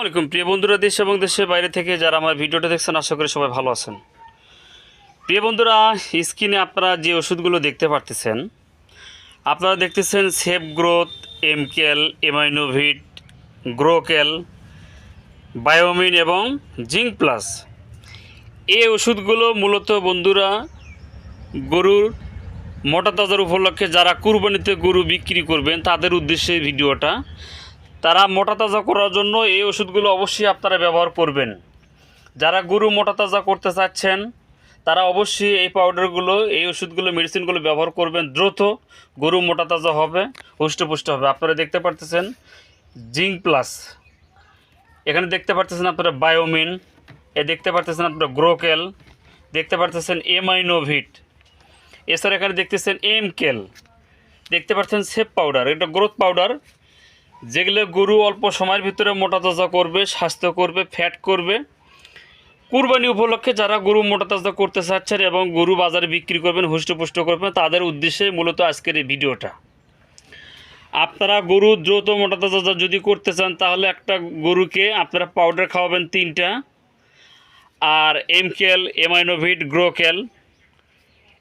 আলাইকুম প্রিয় বন্ধুরা, দেশ এবং দেশের বাইরে থেকে যারা আমার ভিডিওটা দেখছেন, আশা করি সবাই ভালো আছেন। প্রিয় বন্ধুরা, স্ক্রিনে আপনারা যে ওষুধগুলো দেখতে পারতেছেন, আপনারা দেখতেছেন সেফ গ্রোথ, এমকেল, এমাইনোভিট, গ্রোকেল, বায়োমিন এবং জিঙ্ক প্লাস। এই ওষুধগুলো মূলত বন্ধুরা গরুর মোটা তাজার উপলক্ষে যারা কুরবানিতে গরু বিক্রি করবেন তাদের উদ্দেশ্যে ভিডিওটা। তারা মোটা তাজা করার জন্য এই ওষুধগুলো অবশ্যই আপনারা ব্যবহার করবেন। যারা গরু মোটা তাজা করতে চাচ্ছেন তারা অবশ্যই এই পাউডারগুলো, এই ওষুধগুলো, মেডিসিনগুলো ব্যবহার করবেন। দ্রুত গরু মোটা তাজা হবে, হুষ্টপুষ্ট হবে। আপনারা দেখতে পারতেছেন জিঙ্ক প্লাস, এখানে দেখতে পারতেছেন আপনারা বায়োমিন, দেখতে পারতেছেন আপনারা গ্রোকেল, দেখতে পারতেছেন এমাইনোভিট, এছাড়া এখানে দেখতেছেন এমকেল, দেখতে পাচ্ছেন সেফ পাউডার। এটা গ্রোথ পাউডার, যেগুলো গরু অল্প সময়ের ভিতরে মোটা তাজা করবে, স্বাস্থ্য করবে, ফ্যাট করবে। কুরবানি উপলক্ষে যারা গরু মোটা তাজা করতে চাচ্ছেন এবং গরু বাজারে বিক্রি করবেন, হুষ্টপুষ্ট করবেন, তাদের উদ্দেশ্যে মূলত আজকের এই ভিডিওটা। আপনারা গরু দ্রুত মোটা তাজা যদি করতে চান তাহলে একটা গরুকে আপনারা পাউডার খাওয়াবেন 3টা, আর এমকেল, এমাইনোভিট, গ্রোকেল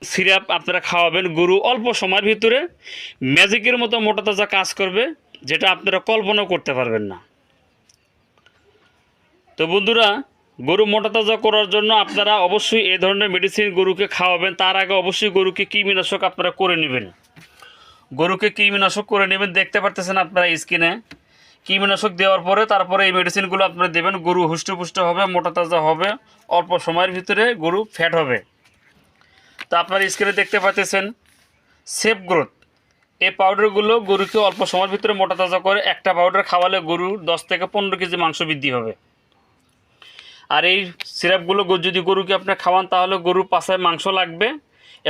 সিরাপ আপনারা খাওয়াবেন। গরু অল্প সময়ের ভিতরে ম্যাজিকের মতো মোটা তাজা কাজ করবে, যেটা আপনারা কল্পনাও করতে পারবেন না। তো বন্ধুরা, গরু মোটা তাজা করার জন্য আপনারা অবশ্যই এই ধরনের মেডিসিন গরুকে খাওয়াবেন। তার আগে অবশ্যই গরুকে কৃমিনাশক আপনারা করে নেবেন। গরুকে কৃমিনাশক করে নেবেন। দেখতে পারতেছেন আপনারা স্ক্রিনে, কৃমিনাশক দেওয়ার পরে তারপরে এই মেডিসিনগুলো আপনারা দেবেন। গরু হুষ্টপুষ্ট হবে, মোটা তাজা হবে, অল্প সময়ের ভিতরে গরু ফ্যাট হবে। তো আপনারা স্ক্রিনে দেখতে পাচ্ছেন সেফ গ্রোথ, এই পাউডারগুলো গরুকে অল্প সময়ের ভিতরে মোটা তাজা করে। একটা পাউডার খাওয়ালে গরুর 10 থেকে 15 কেজি মাংস বৃদ্ধি হবে। আর এই সিরাপগুলো যদি গরুকে আপনি খাওয়ান তাহলে গরুর পাছায় মাংস লাগবে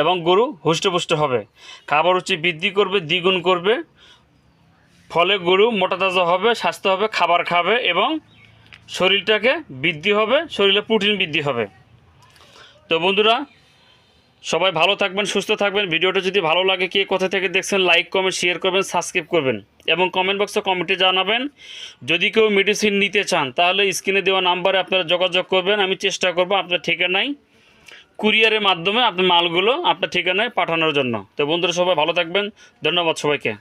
এবং গরু হুষ্টপুষ্ট হবে, খাবার রুচি বৃদ্ধি করবে, দ্বিগুণ করবে। ফলে গরু মোটা তাজা হবে, স্বাস্থ্য হবে, খাবার খাবে এবং শরীরটাকে বৃদ্ধি হবে, শরীরে প্রোটিন বৃদ্ধি হবে। তো বন্ধুরা, সবাই ভালো থাকবেন, সুস্থ থাকবেন। ভিডিওটা যদি ভালো লাগে, কে কোথা থেকে দেখছেন, লাইক, কমেন্ট, শেয়ার করবেন, সাবস্ক্রাইব করবেন এবং কমেন্ট বক্সে কমেন্টে জানাবেন। যদি কেউ মেডিসিন নিতে চান তাহলে স্ক্রিনে দেওয়া নাম্বারে আপনারা যোগাযোগ করবেন। আমি চেষ্টা করব আপনার ঠিকানায় কুরিয়ারের মাধ্যমে আপনার মালগুলো আপনার ঠিকানায় পাঠানোর জন্য। তো বন্ধুরা, সবাই ভালো থাকবেন। ধন্যবাদ সবাইকে।